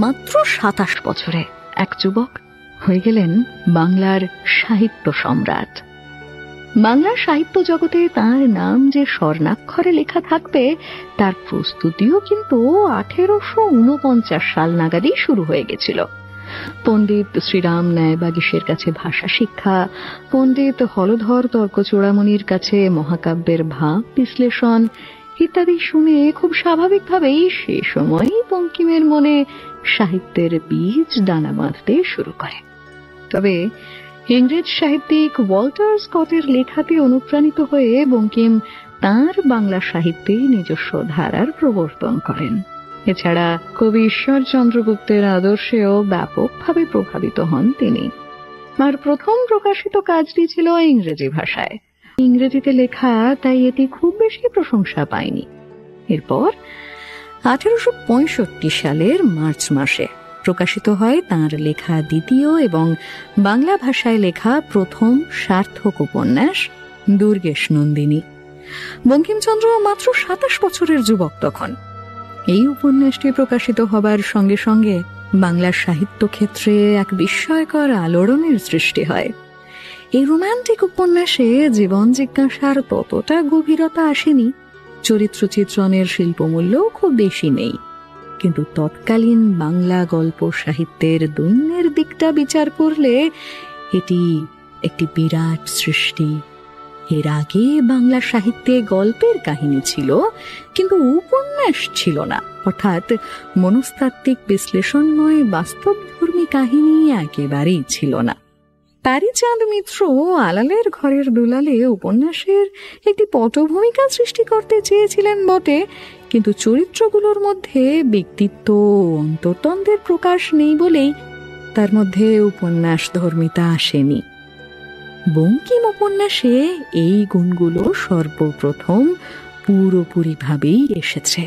মাত্র 27 বছরে এক যুবক হয়ে গেলেন বাংলার সাহিত্য সম্রাট। বাংলার সাহিত্য জগতে তার নাম যে স্বর্ণাক্ষরে লেখা থাকবে তার প্রস্তুতিও কিন্তু 1849 সাল নাগাদই শুরু হয়ে গেছিল। পণ্ডিত শ্রীরাম ন্যায়বাগীশের কাছে ভাষা শিক্ষা, পণ্ডিত হলধর তর্কচূড়ামণির কাছে মহাকাব্যের ভাব বিশ্লেষণ ইত্যাদি শুনে খুব স্বাভাবিকভাবেই সে সময়ই বঙ্কিমের মনে সাহিত্যের বীজ দানা বাঁধতে শুরু করে। তবে ইংরেজ সাহিত্যিক ওয়াল্টার স্কটের লেখাতে অনুপ্রাণিত হয়ে বঙ্কিম তাঁর বাংলা সাহিত্যে নিজস্ব ধারার প্রবর্তন করেন। এছাড়া কবি ঈশ্বরচন্দ্র গুপ্তের আদর্শেও ব্যাপকভাবে প্রভাবিত হন তিনি। আর প্রথম প্রকাশিত কাজটি ছিল ইংরেজি ভাষায়। ইংরেজিতে লেখা, তাই এটি খুব বেশি প্রশংসা পায়নি। এরপর 1865 সালের মার্চ মাসে প্রকাশিত হয় তাঁর লেখা দ্বিতীয় এবং বাংলা ভাষায় লেখা প্রথম সার্থক উপন্যাস দুর্গেশ নন্দিনী। বঙ্কিমচন্দ্র মাত্র 27 বছরের যুবক তখন। এই উপন্যাসটি প্রকাশিত হবার সঙ্গে সঙ্গে বাংলার সাহিত্য ক্ষেত্রে এক বিস্ময়কর আলোড়নের সৃষ্টি হয়। এই রোমান্টিক উপন্যাসে জীবন জিজ্ঞাসার ততটা গভীরতা আসেনি, চরিত্র চিত্রণের শিল্পমূল্যও খুব বেশি নেই, কিন্তু তৎকালীন বাংলা গল্প সাহিত্যের দৈন্যের দিকটা বিচার করলে এটি একটি বিরাট সৃষ্টি। এর আগে বাংলা সাহিত্যে গল্পের কাহিনী ছিল, কিন্তু উপন্যাস ছিল না, অর্থাৎ মনস্তাত্ত্বিক বিশ্লেষণময় বাস্তবধর্মী কাহিনী একেবারেই ছিল না। প্যারীচাঁদ মিত্র আলালের ঘরের দুলালে উপন্যাসের একটি পটভূমিকা সৃষ্টি করতে চেয়েছিলেন বটে, কিন্তু চরিত্রগুলোর মধ্যে ব্যক্তিত্ব ও অন্তর্দ্বন্দ্বের প্রকাশ নেই বলেই তার মধ্যে উপন্যাস ধর্মিতা আসেনি। বঙ্কিম উপন্যাসে এই গুণগুলো সর্বপ্রথম পুরোপুরিভাবেই এসেছে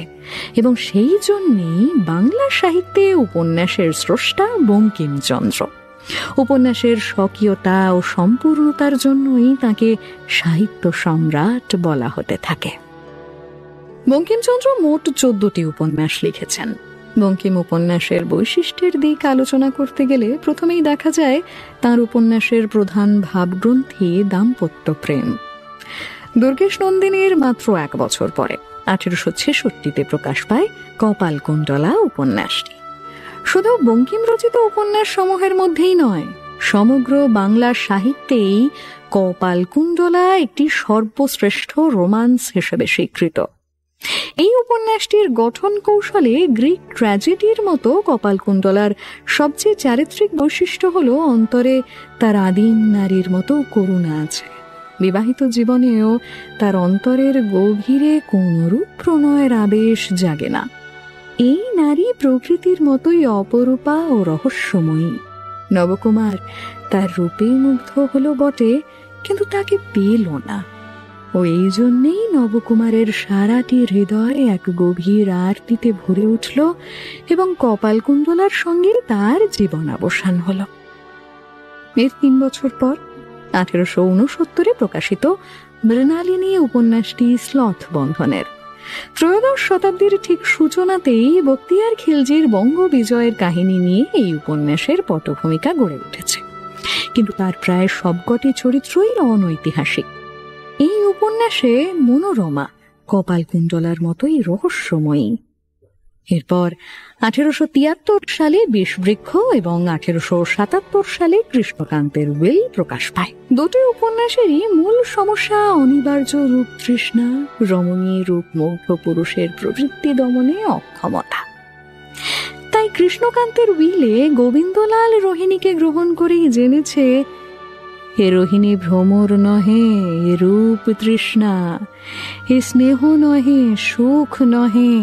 এবং সেই জন্যেই বাংলা সাহিত্যে উপন্যাসের স্রষ্টা বঙ্কিমচন্দ্র। উপন্যাসের স্বকীয়তা ও সম্পূর্ণতার জন্যই তাকে সাহিত্য সম্রাট বলা হতে থাকে। বঙ্কিমচন্দ্র মোট 14টি উপন্যাস লিখেছেন। বঙ্কিম উপন্যাসের বৈশিষ্ট্যের দিক আলোচনা করতে গেলে প্রথমেই দেখা যায় তাঁর উপন্যাসের প্রধান ভাবগ্রন্থি দাম্পত্য প্রেম। দুর্গেশ নন্দিনীর মাত্র 1 বছর পরে 1866 প্রকাশ পায় কপালকুণ্ডলা উপন্যাসটি। শুধু বঙ্কিম রচিত উপন্যাস সমূহের মধ্যেই নয়, সমগ্র বাংলা সাহিত্যেই কপালকুণ্ডলা একটি সর্বশ্রেষ্ঠ রোমান্স হিসেবে স্বীকৃত। এই উপন্যাসটির গঠন কৌশলে গ্রিক ট্র্যাজেডির মতো কপালকুণ্ডলার সবচেয়ে চারিত্রিক বৈশিষ্ট্য হলো অন্তরে তার আদিম নারীর মতো করুণা আছে। বিবাহিত জীবনেও তার অন্তরের গভীরে কোনরূপ প্রণয়ের আবেশ জাগে না। এই নারী প্রকৃতির মতোই অপরূপা ও রহস্যময়ী। নবকুমার তার রূপে মুগ্ধ হলো বটে, কিন্তু তাকে পেল না, ও এই জন্যেই নবকুমারের সারাটি হৃদয় এক গভীর আরতিতে ভরে উঠল এবং কপালকুণ্ডলার সঙ্গে তার জীবনাবসান হল। এর 3 বছর পর 1869 প্রকাশিত মৃণালিনী উপন্যাসটি স্লথ বন্ধনের। ত্রয়োদশ শতাব্দীর ঠিক সূচনাতেই বখতিয়ার খিলজির বঙ্গ বিজয়ের কাহিনী নিয়ে এই উপন্যাসের পটভূমিকা গড়ে উঠেছে, কিন্তু তার প্রায় সবকটি চরিত্রই অনৈতিহাসিক। এই উপন্যাসে মনোরমা কপালকুণ্ডলার মতোই রহস্যময়ী। এরপর 1873 সালে বিষবৃক্ষ এবং 1877 সালে কৃষ্ণকান্তের উইল প্রকাশ পায়। দুটি উপন্যাসেরই মূল সমস্যা অনিবার্য রূপ তৃষ্ণা, রমণী রূপমুগ্ধ পুরুষের প্রবৃত্তি দমনে অক্ষমতা। তাই কৃষ্ণকান্তের উইলে গোবিন্দলাল রোহিণীকে গ্রহণ করেই জেনেছে, হে রোহিণী ভ্রমর নহে, এ রূপ তৃষ্ণা, হে স্নেহ নহে, সুখ নহে,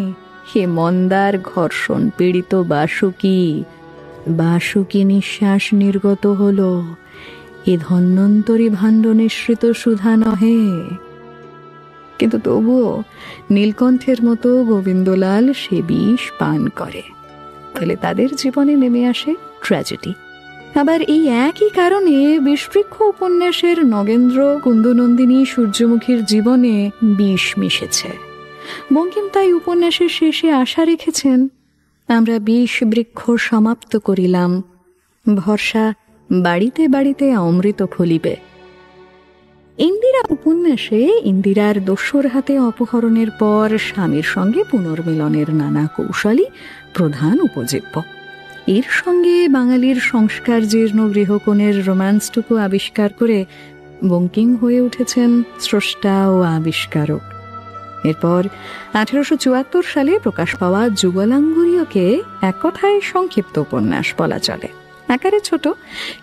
হে মন্দার ঘর্ষণ পীড়িত বাসুকী, বাসুকী নিঃশ্বাস নির্গত হল, এ ধন্বন্তরী ভাণ্ড নিঃসৃত সুধা নহে। কিন্তু তবুও নীলকণ্ঠের মতো গোবিন্দলাল সে বিষ পান করে, ফলে তাদের জীবনে নেমে আসে ট্র্যাজেডি। আবার এই একই কারণে বিষবৃক্ষ উপন্যাসের নগেন্দ্র, কুন্দনন্দিনী, সূর্যমুখীর জীবনে বিষ মিশেছে। বঙ্কিম তাই উপন্যাসের শেষে আশা রেখেছেন, আমরা বিষ বৃক্ষ সমাপ্ত করিলাম, ভরসা বাড়িতে বাড়িতে অমৃত ফলিবে। ইন্দিরা উপন্যাসে ইন্দিরার দস্যুর হাতে অপহরণের পর স্বামীর সঙ্গে পুনর্মিলনের নানা কৌশলই প্রধান উপজীব্য। এর সঙ্গে বাঙালির সংস্কার জীর্ণ গৃহকোণের রোম্যান্সটুকু আবিষ্কার করে বঙ্কিম হয়ে উঠেছেন স্রষ্টা ও আবিষ্কারক। এরপর 1874 সালে প্রকাশ পাওয়া যুগলাঙ্গুরীয়কে এক কথায় সংক্ষিপ্ত উপন্যাস বলা চলে। আকারে ছোট,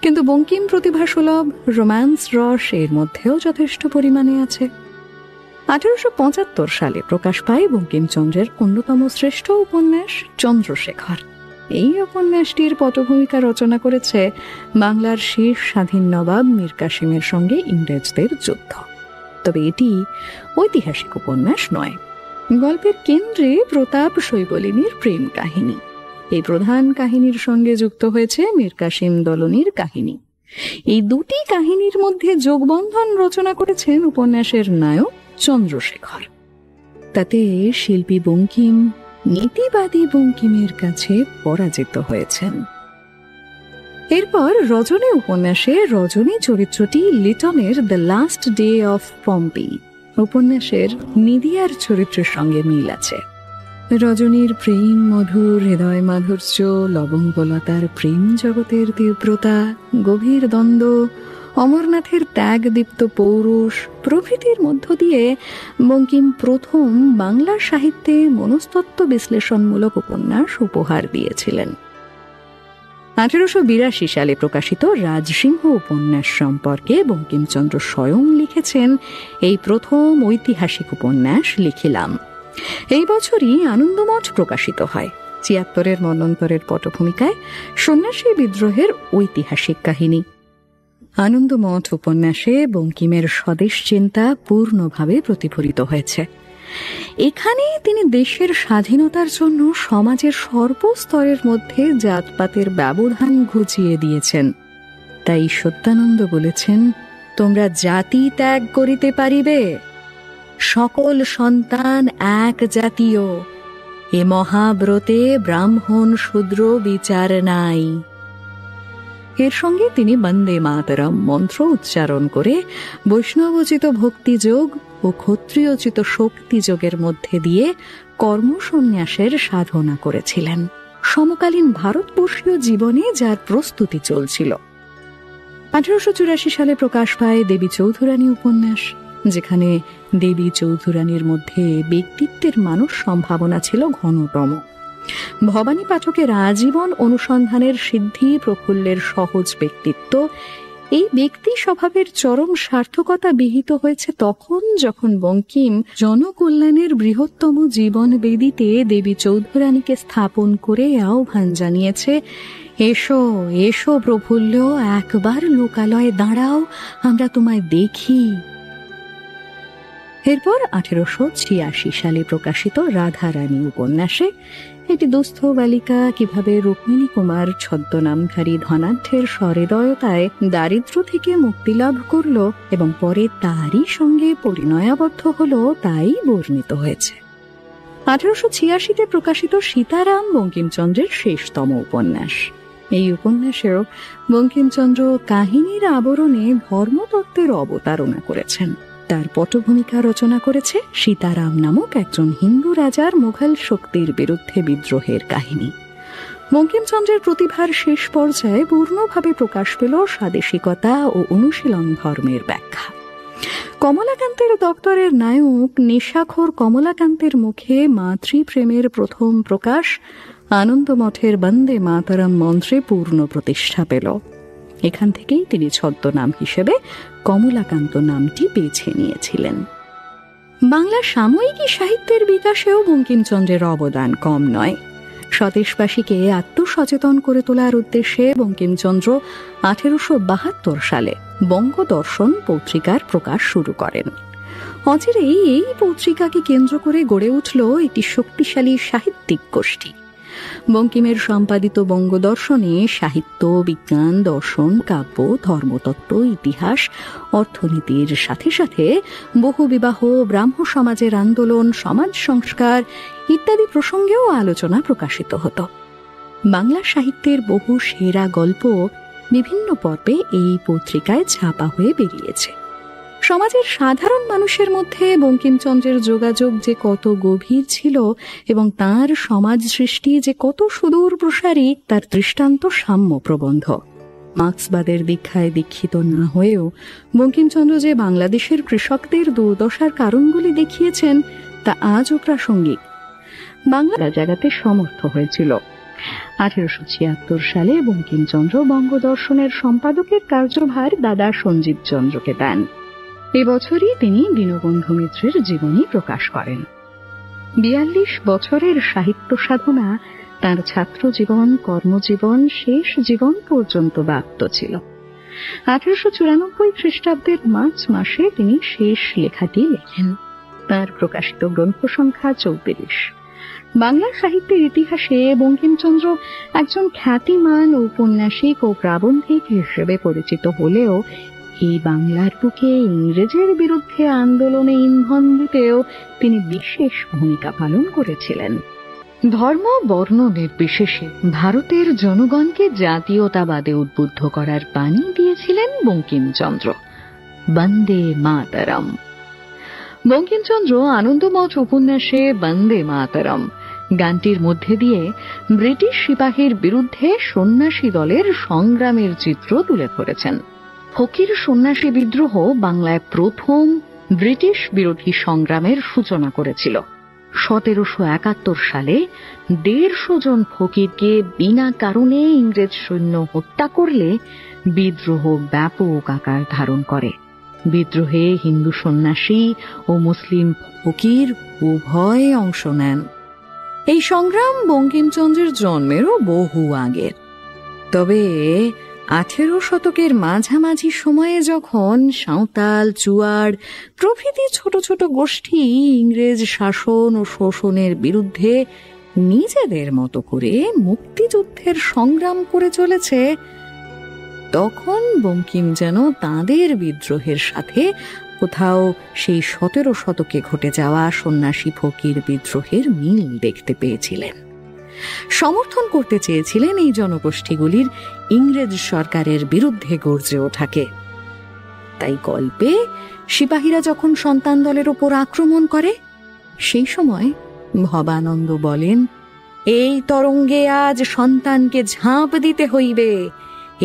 কিন্তু বঙ্কিম প্রতিভাসুলভ রোম্যান্স রস এর মধ্যেও যথেষ্ট পরিমাণে আছে। 1875 সালে প্রকাশ পায় বঙ্কিমচন্দ্রের অন্যতম শ্রেষ্ঠ উপন্যাস চন্দ্রশেখর। এই উপন্যাসটির পটভূমিকা রচনা করেছে বাংলার শেষ স্বাধীন নবাব মীর কাসিমের সঙ্গে ইংরেজদের যুদ্ধ। তবে এটি ঐতিহাসিক উপন্যাস নয়। গল্পের কেন্দ্রে প্রতাপ শৈবলিনীর প্রেম কাহিনী। এই প্রধান কাহিনীর সঙ্গে যুক্ত হয়েছে মীর কাসিম দলনীর কাহিনী। এই দুটি কাহিনীর মধ্যে যোগবন্ধন রচনা করেছেন উপন্যাসের নায়ক চন্দ্রশেখর। তাতে শিল্পী বঙ্কিম নীতিবাদী বঙ্কিমের কাছে পরাজিত হয়েছেন। এরপর রজনী উপন্যাসে রজনী চরিত্রটি লিটনের the last day of Pompeii উপন্যাসের নিদিয়ার চরিত্রের সঙ্গে মিল আছে। রজনীর প্রেম মধুর হৃদয় মাধুর্য, লবঙ্গলতার প্রেম জগতের তীব্রতা, গভীর দ্বন্দ্ব, অমরনাথের ত্যাগদীপ্ত পৌরুষ প্রভৃতির মধ্য দিয়ে বঙ্কিম প্রথম বাংলা সাহিত্যে মনস্তত্ত্ব বিশ্লেষণমূলক উপন্যাস উপহার দিয়েছিলেন। 1882 সালে প্রকাশিত রাজসিংহ উপন্যাস সম্পর্কে বঙ্কিমচন্দ্র স্বয়ং লিখেছেন, এই প্রথম ঐতিহাসিক উপন্যাস লিখিলাম। এই বছরই আনন্দমঠ প্রকাশিত হয়। 76-এর মন্বন্তরের পটভূমিকায় সন্ন্যাসী বিদ্রোহের ঐতিহাসিক কাহিনী। আনন্দমঠ উপন্যাসে বঙ্কিমের স্বদেশ চিন্তা পূর্ণভাবে প্রতিফলিত হয়েছে। এখানে তিনি দেশের স্বাধীনতার জন্য সমাজের সর্বস্তরের মধ্যে জাতপাতের ব্যবধান ঘুচিয়ে দিয়েছেন। তাই সত্যানন্দ বলেছেন, তোমরা জাতি ত্যাগ করিতে পারিবে, সকল সন্তান এক জাতীয়, এ মহাব্রতে ব্রাহ্মণ শূদ্র বিচার নাই। এর সঙ্গে তিনি বন্দে মাতরম মন্ত্র উচ্চারণ করে বৈষ্ণবোচিত ভক্তিযোগ ও ক্ষত্রিয়োচিত শক্তিযোগের মধ্যে দিয়ে কর্মসন্ন্যাসের সাধনা করেছিলেন। সমকালীন ভারতবর্ষীয় জীবনে যার প্রস্তুতি চলছিল। 1884 সালে প্রকাশ পায় দেবী চৌধুরানী উপন্যাস, যেখানে দেবী চৌধুরানীর মধ্যে ব্যক্তিত্বের মানুষ সম্ভাবনা ছিল ঘনতম। ভবানী পাঠকের আজীবন অনুসন্ধানের সিদ্ধি প্রফুল্লের সহজ ব্যক্তিত্ব, এই ব্যক্তি স্বভাবের চরম সার্থকতা বিহিত হয়েছে তখন যখন বঙ্কিম জনকল্যাণের বৃহত্তম জীবন বেদিতে দেবী চৌধুরানীকে স্থাপন করে আহ্বান জানিয়েছে, এসো এসো প্রফুল্ল, একবার লোকালয়ে দাঁড়াও, আমরা তোমায় দেখি। এরপর 1886 সালে প্রকাশিত রাধারানী উপন্যাসে একটি দুস্থ বালিকা কিভাবে রুক্মিণী কুমার ছদ্মনামধারী ধনাঢ্যের সহৃদয়তায় দারিদ্র্য থেকে মুক্তি লাভ করল এবং পরে তারই সঙ্গে পরিণয়াবদ্ধ হল, তাই বর্ণিত হয়েছে। 1886-তে প্রকাশিত সীতারাম বঙ্কিমচন্দ্রের শেষতম উপন্যাস। এই উপন্যাসেও বঙ্কিমচন্দ্র কাহিনীর আবরণে ধর্মতত্ত্বের অবতারণা করেছেন। তার পটভূমিকা রচনা করেছে সীতারাম নামক একজন হিন্দু রাজার মুঘল শক্তির বিরুদ্ধে বিদ্রোহের কাহিনী। বঙ্কিমচন্দ্রের প্রতিভার শেষ পর্যায়ে পূর্ণভাবে প্রকাশ পেল স্বাদেশিকতা ও অনুশীলন ধর্মের ব্যাখ্যা। কমলাকান্তের দপ্তরের নায়ক নেশাখোর কমলাকান্তের মুখে মাতৃপ্রেমের প্রথম প্রকাশ আনন্দমঠের বন্দে মাতরম মন্ত্রে পূর্ণ প্রতিষ্ঠা পেল। এখান থেকেই তিনি ছদ্মনাম হিসেবে কমলাকান্ত নামটি বেছে নিয়েছিলেন। বাংলা সাময়িকী সাহিত্যের বিকাশেও বঙ্কিমচন্দ্রের অবদান কম নয়। স্বদেশবাসীকে আত্মসচেতন করে তোলার উদ্দেশ্যে বঙ্কিমচন্দ্র 1872 সালে বঙ্গদর্শন পত্রিকার প্রকাশ শুরু করেন। অচিরেই এই পত্রিকাকে কেন্দ্র করে গড়ে উঠল একটি শক্তিশালী সাহিত্যিক গোষ্ঠী। বঙ্কিমের সম্পাদিত বঙ্গদর্শনে সাহিত্য, বিজ্ঞান, দর্শন, কাব্য, ধর্মতত্ত্ব, ইতিহাস, অর্থনীতির সাথে সাথে বহুবিবাহ, ব্রাহ্ম সমাজের আন্দোলন, সমাজ সংস্কার ইত্যাদি প্রসঙ্গেও আলোচনা প্রকাশিত হতো। বাংলা সাহিত্যের বহু সেরা গল্প বিভিন্ন পর্বে এই পত্রিকায় ছাপা হয়ে বেরিয়েছে। সমাজের সাধারণ মানুষের মধ্যে বঙ্কিমচন্দ্রের যোগাযোগ যে কত গভীর ছিল এবং তাঁর সমাজ সৃষ্টি যে কত সুদূর প্রসারী তার দৃষ্টান্ত সাম্য প্রবন্ধ। মার্ক্সবাদের দীক্ষায় দীক্ষিত না হয়েও বঙ্কিমচন্দ্র যে বাংলাদেশের কৃষকদের দুর্দশার কারণগুলি দেখিয়েছেন তা আজও প্রাসঙ্গিক। বাংলা জাগাতে সমর্থ হয়েছিল। 1876 সালে বঙ্কিমচন্দ্র বঙ্গদর্শনের সম্পাদকের কার্যভার দাদা সঞ্জীব চন্দ্রকে দেন। এবছরই তিনি দীনবন্ধু মিত্রের জীবনী প্রকাশ করেন। 42 বছরের সাহিত্য সাধনা তাঁর ছাত্র জীবন, কর্মজীবন, শেষ জীবন পর্যন্ত ব্যাপ্ত ছিল। 1894 খ্রিস্টাব্দের মার্চ মাসে তিনি শেষ লেখাটি লেখেন। তাঁর প্রকাশিত গ্রন্থ সংখ্যা 34। বাংলা সাহিত্যের ইতিহাসে বঙ্কিমচন্দ্র একজন খ্যাতিমান ঔপন্যাসিক ও প্রাবন্ধিক হিসেবে পরিচিত হলেও এই বাংলার বুকে ইংরেজের বিরুদ্ধে আন্দোলনে ইন্ধন দিতেও তিনি বিশেষ ভূমিকা পালন করেছিলেন। ধর্ম বর্ণ নির্বিশেষে ভারতের জনগণকে জাতীয়তাবাদে উদ্বুদ্ধ করার বাণী দিয়েছিলেন বঙ্কিমচন্দ্র। বন্দে মাতরম। বঙ্কিমচন্দ্র আনন্দমঠ উপন্যাসে বন্দে মাতরম গানটির মধ্যে দিয়ে ব্রিটিশ সিপাহীর বিরুদ্ধে সন্ন্যাসী দলের সংগ্রামের চিত্র তুলে ধরেছেন। ফকির সন্ন্যাসী বিদ্রোহ বাংলায় প্রথম ব্রিটিশ বিরোধী সংগ্রামের সূচনা করেছিল। 1771 সালে 150 জন ফকিরকে বিনা কারণে ইংরেজ সৈন্য হত্যা করলে বিদ্রোহ ব্যাপক আকার ধারণ করে। বিদ্রোহে হিন্দু সন্ন্যাসী ও মুসলিম ফকির উভয় অংশ নেন। এই সংগ্রাম বঙ্কিমচন্দ্রের জন্মেরও বহু আগের। তবে 18 শতকের মাঝামাঝি সময়ে যখন সাঁওতাল, চুয়াড় প্রভৃতি ছোট ছোট গোষ্ঠী ইংরেজ শাসন ও শোষণের বিরুদ্ধে নিজেদের মতো করে মুক্তিযুদ্ধের সংগ্রাম করে চলেছে, তখন বঙ্কিম যেন তাঁদের বিদ্রোহের সাথে কোথাও সেই 17 শতকে ঘটে যাওয়া সন্ন্যাসী ফকির বিদ্রোহের মিল দেখতে পেয়েছিলেন। সমর্থন করতে চেয়েছিলেন এই জনগোষ্ঠীগুলির ইংরেজ সরকারের বিরুদ্ধে গর্জে ওঠাকে। তাই গল্পে সিপাহীরা যখন সন্তান দলের ওপর আক্রমণ করে, সেই সময় ভবানন্দ বলেন, এই তরঙ্গে আজ সন্তানকে ঝাঁপ দিতে হইবে,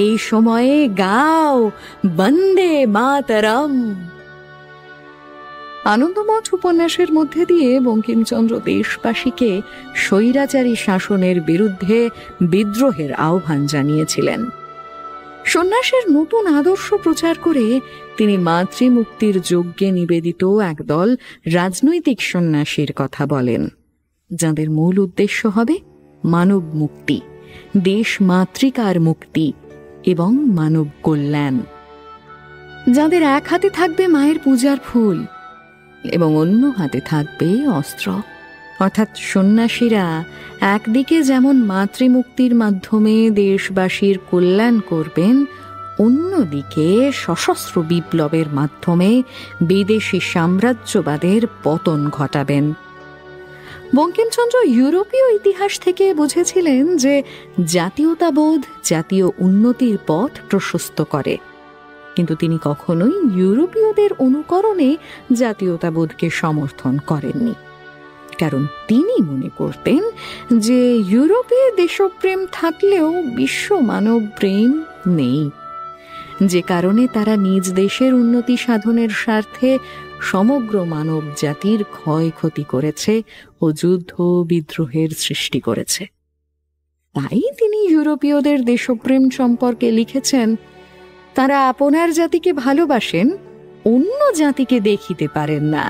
এই সময়ে গাও বন্দে মাতরম। আনন্দমঠ উপন্যাসের মধ্যে দিয়ে বঙ্কিমচন্দ্র দেশবাসীকে স্বৈরাচারী শাসনের বিরুদ্ধে বিদ্রোহের আহ্বান জানিয়েছিলেন। সন্ন্যাসের নতুন আদর্শ প্রচার করে তিনি মাতৃমুক্তির যজ্ঞে নিবেদিত একদল রাজনৈতিক সন্ন্যাসীর কথা বলেন, যাদের মূল উদ্দেশ্য হবে মানব মুক্তি, দেশ মাতৃকার মুক্তি এবং মানব কল্যাণ। যাদের এক হাতে থাকবে মায়ের পূজার ফুল এবং অন্য হাতে থাকবে অস্ত্র। অর্থাৎ সন্ন্যাসীরা একদিকে যেমন মাতৃমুক্তির মাধ্যমে দেশবাসীর কল্যাণ করবেন, অন্যদিকে সশস্ত্র বিপ্লবের মাধ্যমে বিদেশি সাম্রাজ্যবাদের পতন ঘটাবেন। বঙ্কিমচন্দ্র ইউরোপীয় ইতিহাস থেকে বুঝেছিলেন যে জাতীয়তাবোধ জাতীয় উন্নতির পথ প্রশস্ত করে, কিন্তু তিনি কখনোই ইউরোপীয়দের অনুকরণে জাতীয়তাবোধকে সমর্থন করেননি। কারণ তিনি মনে করতেন যে ইউরোপে দেশপ্রেম থাকলেও বিশ্ব মানব প্রেম নেই, যে কারণে তারা নিজ দেশের উন্নতি সাধনের স্বার্থে সমগ্র মানব জাতির ক্ষয়ক্ষতি করেছে ও যুদ্ধ বিদ্রোহের সৃষ্টি করেছে। তাই তিনি ইউরোপীয়দের দেশপ্রেম সম্পর্কে লিখেছেন, তারা আপনার জাতিকে ভালোবাসেন, অন্য জাতিকে দেখিতে পারেন না,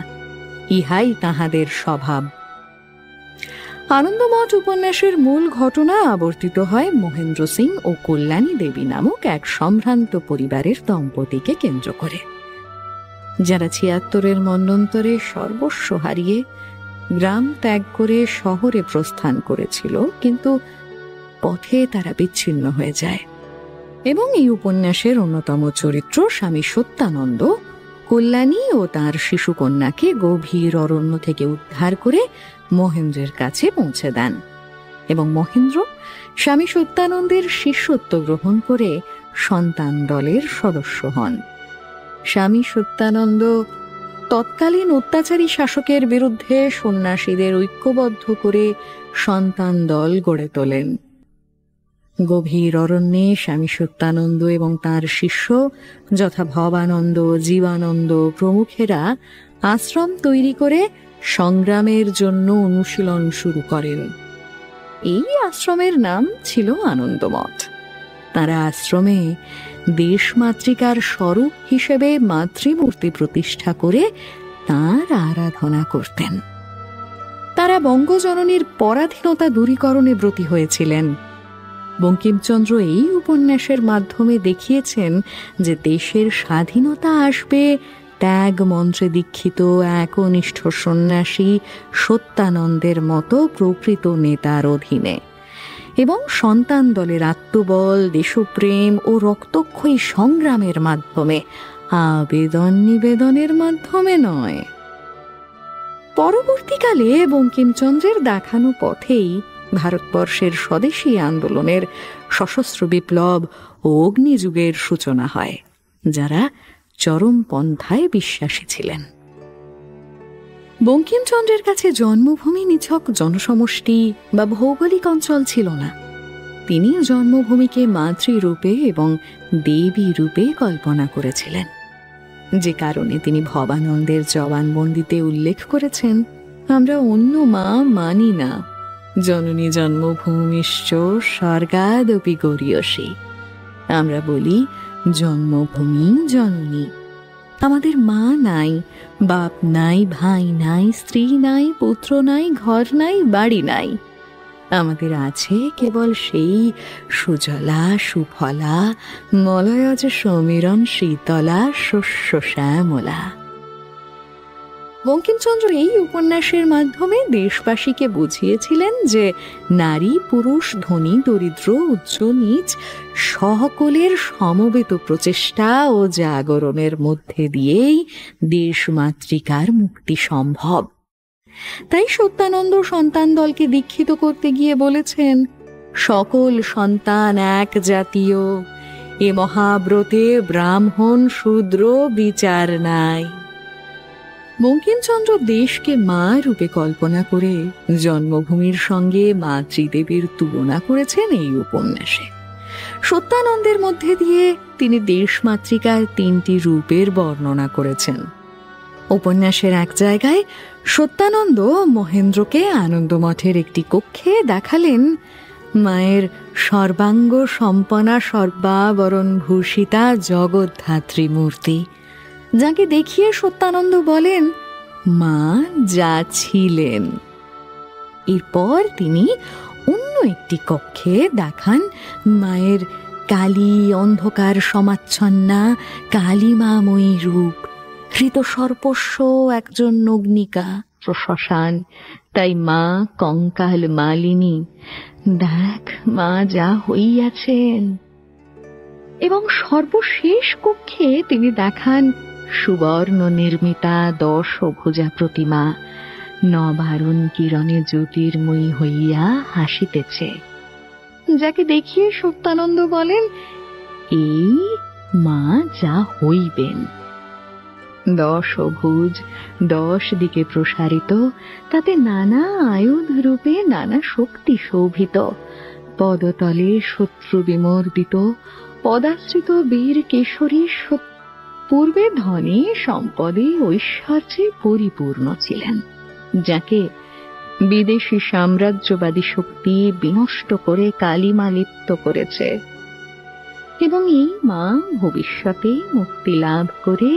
ইহাই তাহাদের স্বভাব। আনন্দমঠ উপন্যাসের মূল ঘটনা আবর্তিত হয় মহেন্দ্র সিং ও কল্যাণী দেবী নামক এক সম্ভ্রান্ত পরিবারের দম্পতিকে কেন্দ্র করে, যারা 76-এর মন্বন্তরে সর্বস্ব হারিয়ে গ্রাম ত্যাগ করে শহরে প্রস্থান করেছিল, কিন্তু পথে তারা বিচ্ছিন্ন হয়ে যায়। এবং এই উপন্যাসের অন্যতম চরিত্র স্বামী সত্যানন্দ কল্যাণী ও তার শিশুকন্যাকে গভীর অরণ্য থেকে উদ্ধার করে মহেন্দ্রের কাছে পৌঁছে দেন, এবং মহেন্দ্র স্বামী সত্যানন্দের শিষ্যত্ব গ্রহণ করে সন্তান দলের সদস্য হন। স্বামী সত্যানন্দ তৎকালীন অত্যাচারী শাসকের বিরুদ্ধে সন্ন্যাসীদের ঐক্যবদ্ধ করে সন্তান দল গড়ে তোলেন। গভীর অরণ্যে স্বামী সত্যানন্দ এবং তাঁর শিষ্য যথা ভবানন্দ, জীবানন্দ প্রমুখেরা আশ্রম তৈরি করে সংগ্রামের জন্য অনুশীলন শুরু করেন। এই আশ্রমের নাম ছিল আনন্দমঠ। তারা আশ্রমে দেশমাতৃকার স্বরূপ হিসেবে মাতৃমূর্তি প্রতিষ্ঠা করে তাঁর আরাধনা করতেন। তারা বঙ্গজননীর পরাধীনতা দূরীকরণে ব্রতী হয়েছিলেন। বঙ্কিমচন্দ্র এই উপন্যাসের মাধ্যমে দেখিয়েছেন যে দেশের স্বাধীনতা আসবে ত্যাগ মন্ত্রে দীক্ষিত একনিষ্ঠ সন্ন্যাসী সত্যানন্দের মতো প্রকৃত নেতার অধীনে, এবং সন্তান দলের আত্মবল, দেশপ্রেম ও রক্তক্ষয়ী সংগ্রামের মাধ্যমে, আবেদন নিবেদনের মাধ্যমে নয়। পরবর্তীকালে বঙ্কিমচন্দ্রের দেখানো পথেই ভারতবর্ষের স্বদেশী আন্দোলনের সশস্ত্র বিপ্লব ও অগ্নিযুগের সূচনা হয়, যারা চরমপন্থায় বিশ্বাসী ছিলেন। বঙ্কিমচন্দ্রের কাছে জন্মভূমি নিছক জনসমষ্টি বা ভৌগোলিক অঞ্চল ছিল না। তিনি জন্মভূমিকে মাতৃরূপে এবং দেবী রূপে কল্পনা করেছিলেন, যে কারণে তিনি ভবানন্দের জবানবন্দিতে উল্লেখ করেছেন, আমরা অন্য মা মানি না, জননী জন্মভূমিশ্চ স্বর্গাদপি গরীয়সী। আমরা বলি জন্মভূমি জননী। আমাদের মা নাই, বাপ নাই, ভাই নাই, স্ত্রী নাই, পুত্র নাই, ঘর নাই, বাড়ি নাই। আমাদের আছে কেবল সেই সুজলা সুফলা মলয়জ সমীরণ শীতলা শস্য শ্যামলা। বঙ্কিমচন্দ্র এই উপন্যাসের মাধ্যমে দেশবাসীকে বুঝিয়েছিলেন যে নারী পুরুষ ধনী দরিদ্র উচ্চ নীচ সকলের সমবেত প্রচেষ্টা ও জাগরণের মধ্যে দিয়েই দেশমাতৃকার মুক্তি সম্ভব। তাই সত্যানন্দ সন্তান দলকে দীক্ষিত করতে গিয়ে বলেছেন, সকল সন্তান এক জাতীয়, এ মহাব্রতে ব্রাহ্মণ শূদ্র বিচার নাই। বঙ্কিমচন্দ্র দেশকে মা রূপে কল্পনা করে জন্মভূমির সঙ্গে মাতৃদেবীর তুলনা করেছেন এই উপন্যাসে। সত্যানন্দের মধ্যে দিয়ে তিনি দেশমাতৃকার তিনটি রূপের বর্ণনা করেছেন। উপন্যাসের এক জায়গায় সত্যানন্দ মহেন্দ্রকে আনন্দমঠের একটি কক্ষে দেখালেন মায়ের সর্বাঙ্গ সম্পনা সর্বাবরণ ভূষিতা জগদ্ধাত্রী মূর্তি, যাকে দেখিয়ে সত্যানন্দ বলেন, মা যা ছিলেন। এরপর তিনি অন্য একটি কক্ষে দেখান মায়ের কালী অন্ধকার সমাচ্ছন্না কালিমাময়ী রূপ, হৃত সর্পস্ব একজন নগ্নিকা শ্মশান, তাই মা কঙ্কাল মালিনী, দেখ মা যা হইয়াছেন। এবং সর্বশেষ কক্ষে তিনি দেখান সুবর্ণ নির্মিতা 10 ভুজা প্রতিমা নবারুণ কিরণে জ্যোতির্ময়ী হইয়া হাসিতেছে, যাকে দেখিয়ে সত্যানন্দ বলেন, এই মা যা হইবেন। 10 ভুজ 10 দিকে প্রসারিত, তাতে নানা আয়ুধ রূপে নানা শক্তি শোভিত, পদতলে শত্রু বিমর্দিত পদাশ্রিত বীর কেশরী পূর্বে ধনে সম্পদে ঐশ্বর্যে পরিপূর্ণ ছিলেন, যাকে বিদেশি সাম্রাজ্যবাদী শক্তি বিনষ্ট করে কালিমা লিপ্ত করেছে। এবং এই মা ভবিষ্যতে মুক্তি লাভ করে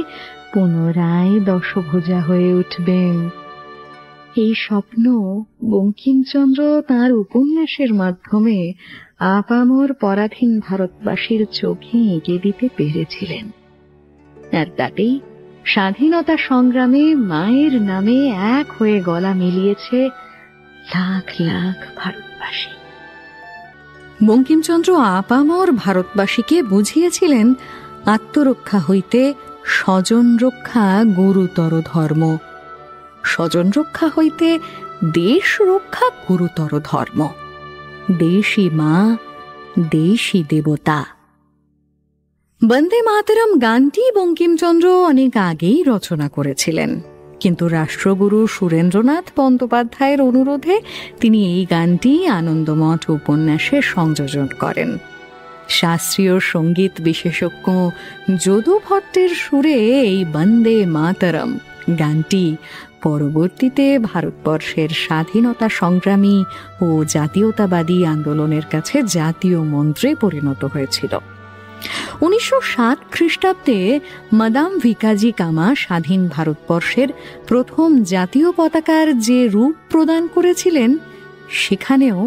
পুনরায় 10 ভুজা হয়ে উঠবেন। এই স্বপ্ন বঙ্কিমচন্দ্র তাঁর উপন্যাসের মাধ্যমে আপামর পরাধীন ভারতবাসীর চোখে এঁকে দিতে পেরেছিলেন, আর তাতেই স্বাধীনতা সংগ্রামে মায়ের নামে এক হয়ে গলা মিলিয়েছে লাখ লাখ ভারতবাসী। বঙ্কিমচন্দ্র আপামর ভারতবাসীকে বুঝিয়েছিলেন আত্মরক্ষা হইতে স্বজন রক্ষা গুরুতর ধর্ম, স্বজন রক্ষা হইতে দেশ রক্ষা গুরুতর ধর্ম। দেশী মা, দেশী দেবতা। বন্দে মাতরম গানটি বঙ্কিমচন্দ্র অনেক আগেই রচনা করেছিলেন, কিন্তু রাষ্ট্রগুরু সুরেন্দ্রনাথ বন্দ্যোপাধ্যায়ের অনুরোধে তিনি এই গানটি আনন্দমঠ উপন্যাসে সংযোজন করেন। শাস্ত্রীয় সঙ্গীত বিশেষজ্ঞ যদু ভট্টের সুরে এই বন্দে মাতরম গানটি পরবর্তীতে ভারতবর্ষের স্বাধীনতা সংগ্রামী ও জাতীয়তাবাদী আন্দোলনের কাছে জাতীয় মন্ত্রে পরিণত হয়েছিল। 1907 খ্রিস্টাব্দে মাদাম ভিকাজি কামা স্বাধীন ভারতবর্ষের প্রথম জাতীয় পতাকার যে রূপ প্রদান করেছিলেন, সেখানেও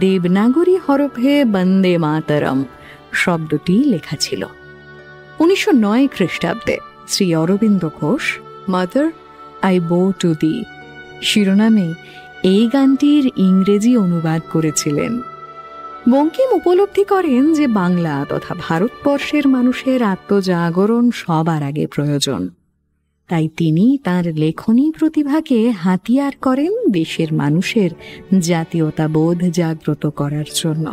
দেবনাগরী হরফে বন্দে মাতরম শব্দটি লেখা ছিল। 1909 খ্রিস্টাব্দে শ্রী অরবিন্দ ঘোষ মাদার আই বো টু দি শিরোনামে এই গানটির ইংরেজি অনুবাদ করেছিলেন। বঙ্কিম উপলব্ধি করেন যে বাংলা তথা ভারতবর্ষের মানুষের আত্মজাগরণ সবার আগে প্রয়োজন, তাই তিনি তার লেখনী প্রতিভাকে হাতিয়ার করেন দেশের মানুষের জাতীয়তাবোধ জাগ্রত করার জন্য।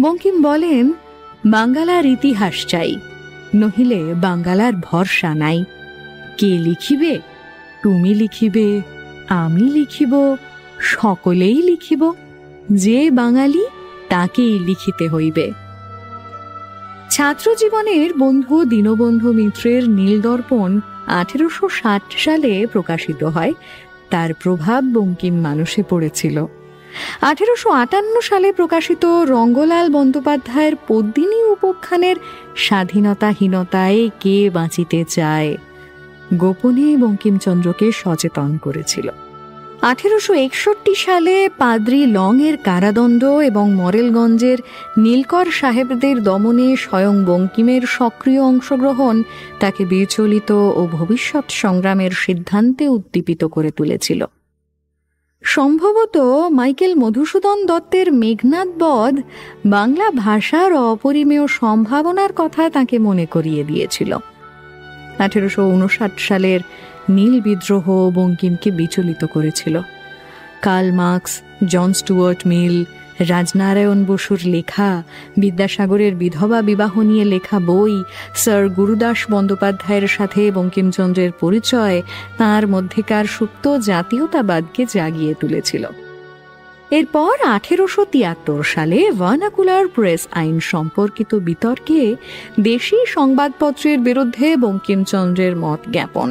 বঙ্কিম বলেন, বাঙ্গালার ইতিহাস চাই, নহিলে বাঙ্গালার ভরসা নাই। কে লিখিবে? তুমি লিখিবে, আমি লিখিব, সকলেই লিখিব। যে বাঙালি তাকেই লিখিতে হইবে। ছাত্র জীবনের বন্ধু দীনবন্ধু মিত্রের নীলদর্পণ 1860 সালে প্রকাশিত হয়। তার প্রভাব বঙ্কিম মানুষে পড়েছিল। 1858 সালে প্রকাশিত রঙ্গলাল বন্দ্যোপাধ্যায়ের পদ্মিনী উপাখ্যানের স্বাধীনতাহীনতায় কে বাঁচিতে চায় গোপনে বঙ্কিমচন্দ্রকে সচেতন করেছিল। 1861 সালে পাদ্রী লং এর কারাদণ্ড এবং মরেলগঞ্জের নীলকর সাহেবদের দমনে স্বয়ং বঙ্কিমের সক্রিয় অংশগ্রহণ তাকে বিচলিত ও ভবিষ্যৎ সংগ্রামের সিদ্ধান্তে উদ্দীপিত করে তুলেছিল। সম্ভবত মাইকেল মধুসূদন দত্তের মেঘনাদ বধ বাংলা ভাষার অপরিমেয় সম্ভাবনার কথা তাকে মনে করিয়ে দিয়েছিল। 1859 সালের নীল বিদ্রোহ বঙ্কিমকে বিচলিত করেছিল। কার্ল মার্কস, জন স্টুয়ার্ট মিল, রাজনারায়ণ বসুর লেখা, বিদ্যাসাগরের বিধবা বিবাহ নিয়ে লেখা বই, স্যার গুরুদাস বন্দ্যোপাধ্যায়ের সাথে বঙ্কিমচন্দ্রের পরিচয় তাঁর মধ্যেকার সুপ্ত জাতীয়তাবাদকে জাগিয়ে তুলেছিল। এরপর 1873 সালে ভার্নাকুলার প্রেস আইন সম্পর্কিত বিতর্কে দেশি সংবাদপত্রের বিরুদ্ধে বঙ্কিমচন্দ্রের মত জ্ঞাপন।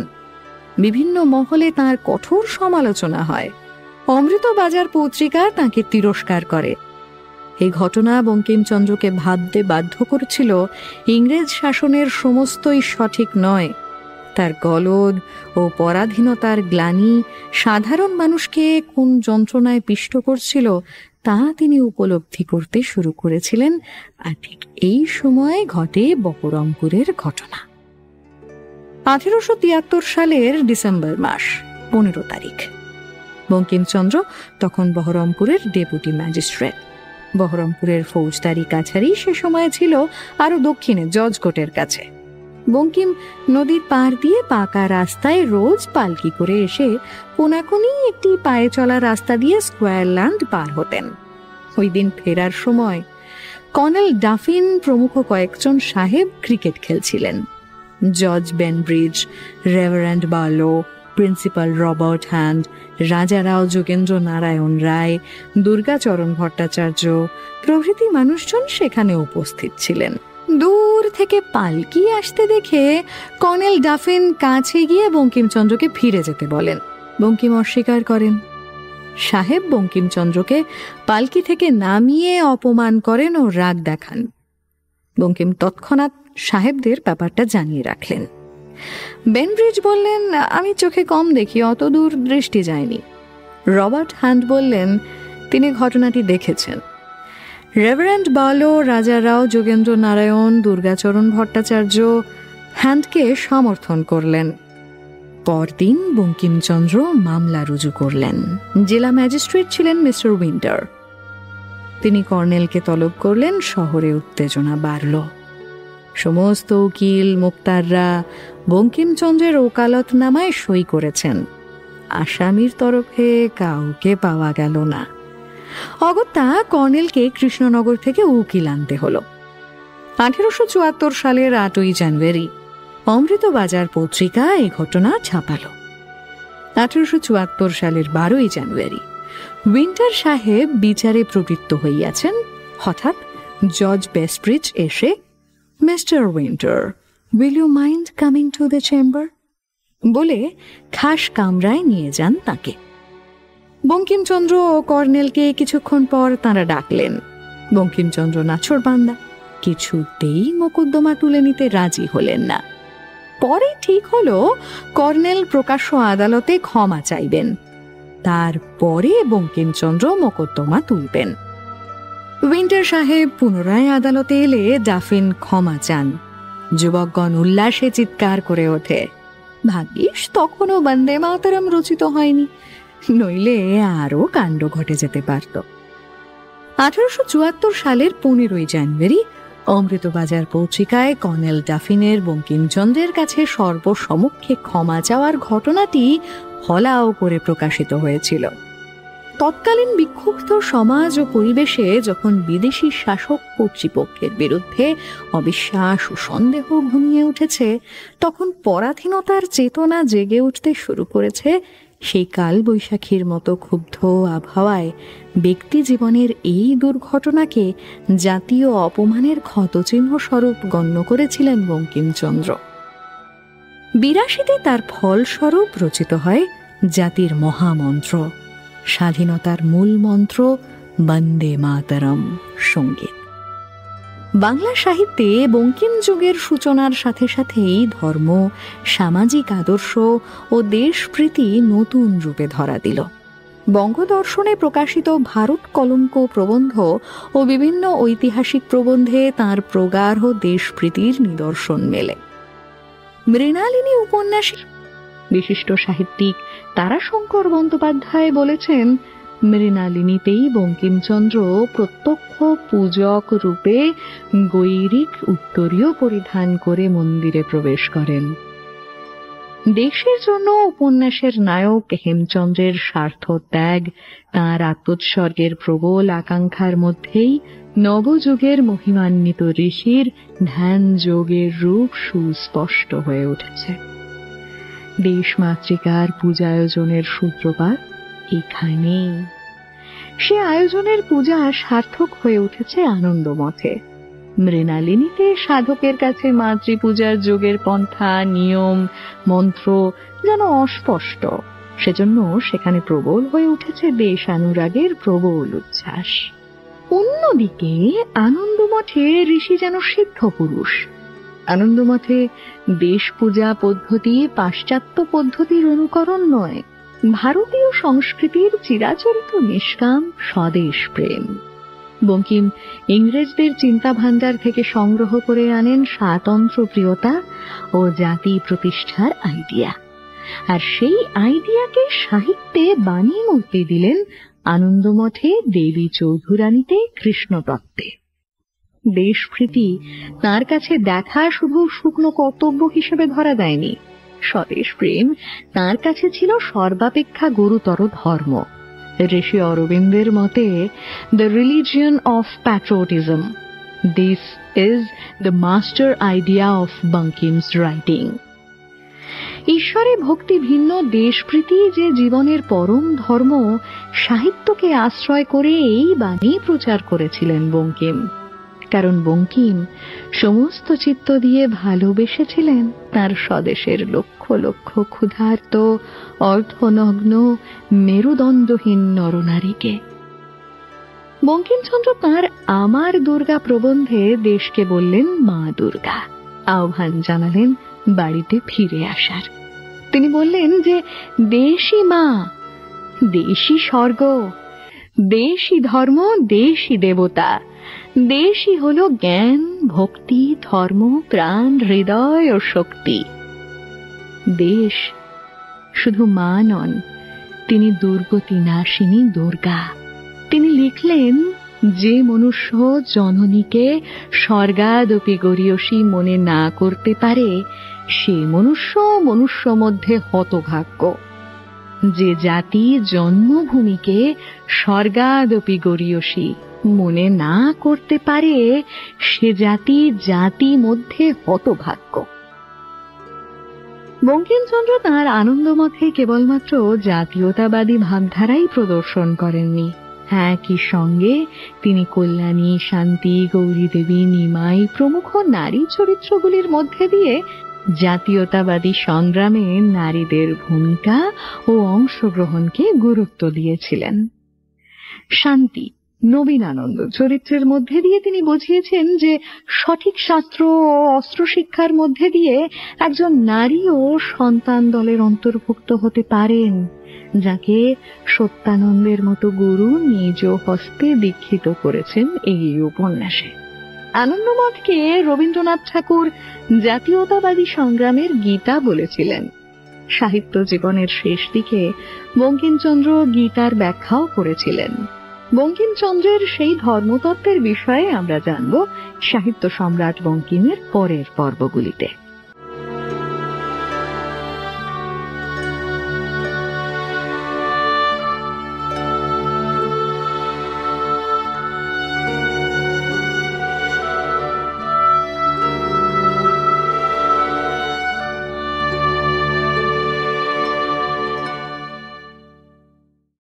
বিভিন্ন মহলে তাঁর কঠোর সমালোচনা হয়। অমৃতবাজার পত্রিকা তাঁকে তিরস্কার করে। এই ঘটনা বঙ্কিমচন্দ্রকে ভাবতে বাধ্য করেছিল ইংরেজ শাসনের সমস্তই সঠিক নয়। তার গলদ ও পরাধীনতার গ্লানি সাধারণ মানুষকে কোন যন্ত্রণায় পিষ্ট করছিল তা তিনি উপলব্ধি করতে শুরু করেছিলেন। আর ঠিক এই সময় ঘটে বহরমপুরের ঘটনা। 1873 সালের ডিসেম্বর মাস 15 তারিখ। বঙ্কিমচন্দ্র তখন বহরমপুরের ডেপুটি ম্যাজিস্ট্রেট। বহরমপুরের ফৌজদারি কাছারি সে সময় ছিল আরো দক্ষিণে জজকোটের কাছে। বঙ্কিম নদীর পার দিয়ে পাকা রাস্তায় রোজ পালকি করে এসে কোনাকুনি একটি পায়ে চলা রাস্তা দিয়ে স্কোয়ারল্যান্ড পার হতেন। ওই দিন ফেরার সময় কর্নেল ডাফিন প্রমুখ কয়েকজন সাহেব ক্রিকেট খেলছিলেন। জজ Bainbridge, Reverend Barlow, principal Robert Hand, রাজারাও যোগেন্দ্র নারায়ণ রায়, দুর্গাচরণ ভট্টাচার্য প্রভৃতি মানুষজন সেখানে উপস্থিত ছিলেন। দূর থেকে পালকি আসতে দেখে কর্নেল ডাফিন কাছে গিয়ে বঙ্কিমচন্দ্রকে ফিরে যেতে বলেন। বঙ্কিম অস্বীকার করেন। সাহেব বঙ্কিমচন্দ্রকে পালকি থেকে নামিয়ে অপমান করেন ও রাগ দেখান। বঙ্কিম তৎক্ষণাৎ সাহেবদের ব্যাপারটা জানিয়ে রাখলেন। বেনব্রিজ বললেন, আমি চোখে কম দেখি, অত দূর দৃষ্টি যায়নি। রবার্ট হ্যান্ড বললেন, তিনি ঘটনাটি দেখেছেন। রেভারেন্ড বার্লো, রাজারাও যোগেন্দ্র নারায়ণ, দুর্গাচরণ ভট্টাচার্য হ্যান্ডকে সমর্থন করলেন। পরদিন বঙ্কিমচন্দ্র মামলা রুজু করলেন। জেলা ম্যাজিস্ট্রেট ছিলেন মিস্টার উইন্টার। তিনি কর্নেলকে তলব করলেন। শহরে উত্তেজনা বাড়ল। সমস্ত উকিল মুক্তাররা বঙ্কিমচন্দ্রের ওকালতনামায় সই করেছেন। আসামির তরফে কাউকে পাওয়া গেল না। অগত্যা কর্নেলকে কৃষ্ণনগর থেকে উকিল আনতে হলো। 1874 সালের 8ই জানুয়ারি অমৃতবাজার পত্রিকা এই ঘটনা ছাপালো। 1874 সালের 12ই জানুয়ারি উইন্টার সাহেব বিচারে প্রবৃত্ত হইয়াছেন। হঠাৎ জজ বেস্টব্রিজ এসে, mister Winter, will you mind coming to the chamber বলে খাস কামরায় নিয়ে যান তাকে। বঙ্কিমচন্দ্র ও কর্নেলকে কিছুক্ষণ পর তাঁরা ডাকলেন। বঙ্কিমচন্দ্র নাছোড়বান্দা, কিছুতেই মোকদ্দমা তুলে নিতে রাজি হলেন না। পরে ঠিক হলো কর্নেল প্রকাশ্য আদালতে ক্ষমা চাইবেন, তারপরে বঙ্কিমচন্দ্র মোকদ্দমা তুলবেন। উইন্টার সাহেব পুনরায় আদালতে এলে ডাফিন ক্ষমা চান। যুবকগণ উল্লাসে চিৎকার করে ওঠে। ভাগ্যিস তখনও বন্দে মাতরম রচিত হয়নি, নইলে আরো কাণ্ড ঘটে যেতে পারত। 1874 সালের 15ই জানুয়ারি অমৃতবাজার পত্রিকায় কর্নেল ডাফিনের বঙ্কিমচন্দ্রের কাছে সর্বসমক্ষে ক্ষমা চাওয়ার ঘটনাটি ফলাও করে প্রকাশিত হয়েছিল। তৎকালীন বিক্ষুব্ধ সমাজ ও পরিবেশে যখন বিদেশি শাসক কর্তৃপক্ষের বিরুদ্ধে অবিশ্বাস ও সন্দেহ ঘুমিয়ে উঠেছে, তখন পরাধীনতার চেতনা জেগে উঠতে শুরু করেছে। সেই কাল বৈশাখীর মতো ক্ষুব্ধ আবহাওয়ায় ব্যক্তি জীবনের এই দুর্ঘটনাকে জাতীয় অপমানের ক্ষতচিহ্ন স্বরূপ গণ্য করেছিলেন বঙ্কিমচন্দ্র। 82তে তার ফলস্বরূপ রচিত হয় জাতির মহামন্ত্র, স্বাধীনতার মূল মন্ত্র বন্দে মাতরম সঙ্গীত। বাংলা সাহিত্যে বঙ্কিম যুগের সূচনার সাথে সাথেই ধর্ম, সামাজিক আদর্শ ও দেশপ্রীতি নতুন রূপে ধরা দিল। বঙ্গদর্শনে প্রকাশিত ভারত কলঙ্ক প্রবন্ধ ও বিভিন্ন ঐতিহাসিক প্রবন্ধে তাঁর প্রগাঢ় দেশপ্রীতির নিদর্শন মেলে। মৃণালিনী উপন্যাসী বিশিষ্ট সাহিত্যিক তারাশঙ্কর বন্দ্যোপাধ্যায় বলেছেন, মৃণালিনীতেই বঙ্কিমচন্দ্র প্রত্যক্ষ পূজক রূপে গৈরিক উত্তরীয় পরিধান করে মন্দিরে প্রবেশ করেন। দেশের জন্য উপন্যাসের নায়ক হেমচন্দ্রের স্বার্থ ত্যাগ, তাঁর আত্মোৎসর্গের প্রবল আকাঙ্ক্ষার মধ্যেই নবযুগের মহিমান্বিত ঋষির ধ্যান যোগের রূপ সুস্পষ্ট হয়ে উঠেছে। দেশমাতৃকার পূজায়োজনের সূত্রপাত এখানে। সে আয়োজনের পূজা সার্থক হয়ে উঠেছে আনন্দমঠে। মৃণালিনীতে সাধকের কাছে মাতৃপূজার যোগের পন্থা, নিয়ম, মন্ত্র যেন অস্পষ্ট, সেজন্য সেখানে প্রবল হয়ে উঠেছে দেশ অনুরাগের প্রবল উচ্ছ্বাস। অন্যদিকে আনন্দমঠে ঋষি যেন সিদ্ধ পুরুষ। আনন্দমঠে দেশ পূজা পদ্ধতি পাশ্চাত্য পদ্ধতির অনুকরণ নয়, ভারতীয় সংস্কৃতির চিরাচরিত নিষ্কাম স্বদেশ প্রেম। বঙ্কিম ইংরেজদের চিন্তা ভাণ্ডার থেকে সংগ্রহ করে আনেন স্বাতন্ত্র্য প্রিয়তা ও জাতি প্রতিষ্ঠার আইডিয়া, আর সেই আইডিয়াকে সাহিত্যে বাণী মূর্তি দিলেন আনন্দমঠে দেবী চৌধুরানীতে কৃষ্ণতত্ত্বে। দেশপ্রীতি তার কাছে দেখা শুধু শুকনো কর্তব্য হিসেবে ধরা দেয়নি। স্বদেশ প্রেম তার কাছে ছিল সর্বাপেক্ষা গুরুতর ধর্ম। ঋষি অরবিন্দের মতে, the religion of patriotism, this is the master idea of Bankim's writing. ঈশ্বরে ভক্তি ভিন্ন দেশপ্রীতি যে জীবনের পরম ধর্ম, সাহিত্যকে আশ্রয় করে এই বাণী প্রচার করেছিলেন বঙ্কিম। কারণ বঙ্কিম সমস্ত চিত্ত দিয়ে ভালোবেসেছিলেন তার স্বদেশের লক্ষ লক্ষ ক্ষুধার্ত, অর্ধনগ্ন, মেরুদণ্ডহীন নরনারীকে। বঙ্কিমচন্দ্র তাঁর আমার দুর্গা প্রবন্ধে দেশকে বললেন মা দুর্গা, আহ্বান জানালেন বাড়িতে ফিরে আসার। তিনি বললেন যে দেশই মা, দেশই স্বর্গ, দেশই ধর্ম, দেশই দেবতা, দেশই হলো জ্ঞান, ভক্তি, ধর্ম, প্রাণ, হৃদয় ও শক্তি। দেশ শুধু মা নন, তিনি দুর্গতি নাশিনী দুর্গা। তিনি লিখলেন, যে মনুষ্য জননীকে স্বর্গাদপি গরীয়সী মনে না করতে পারে, সে মনুষ্য মধ্যে হতভাগ্য। যে জাতি জন্মভূমিকে স্বর্গাদপি গরীয়সী মনে না করতে পারে, সে জাতি মধ্যে হতভাগ্য। বঙ্কিমচন্দ্র তাঁর আনন্দমঠে কেবলমাত্র জাতীয়তাবাদী ভাবধারাই প্রদর্শন করেননি, একই সঙ্গে তিনি কল্যাণী, শান্তি, গৌরীদেবী, নিমাই প্রমুখ নারী চরিত্রগুলির মধ্যে দিয়ে জাতীয়তাবাদী সংগ্রামে নারীদের ভূমিকা ও অংশগ্রহণকে গুরুত্ব দিয়েছিলেন। শান্তি, নবীনানন্দ চরিত্রের মধ্যে দিয়ে তিনি বুঝিয়েছেন যে সঠিক শাস্ত্র ও অস্ত্র শিক্ষার মধ্যে দিয়ে একজন নারীও সন্তান দলের অন্তর্ভুক্ত হতে পারেন, যাকে সত্যানন্দের মতো গুরু নিজ হস্তে দীক্ষিত করেছেন এই উপন্যাসে। আনন্দমঠকে রবীন্দ্রনাথ ঠাকুর জাতীয়তাবাদী সংগ্রামের গীতা বলেছিলেন। সাহিত্য জীবনের শেষ দিকে বঙ্কিমচন্দ্র গীতার ব্যাখ্যাও করেছিলেন। বঙ্কিমচন্দ্রের সেই ধর্মতত্ত্বের বিষয়ে আমরা জানব সাহিত্য সম্রাট বঙ্কিমের পরের পর্বগুলিতে।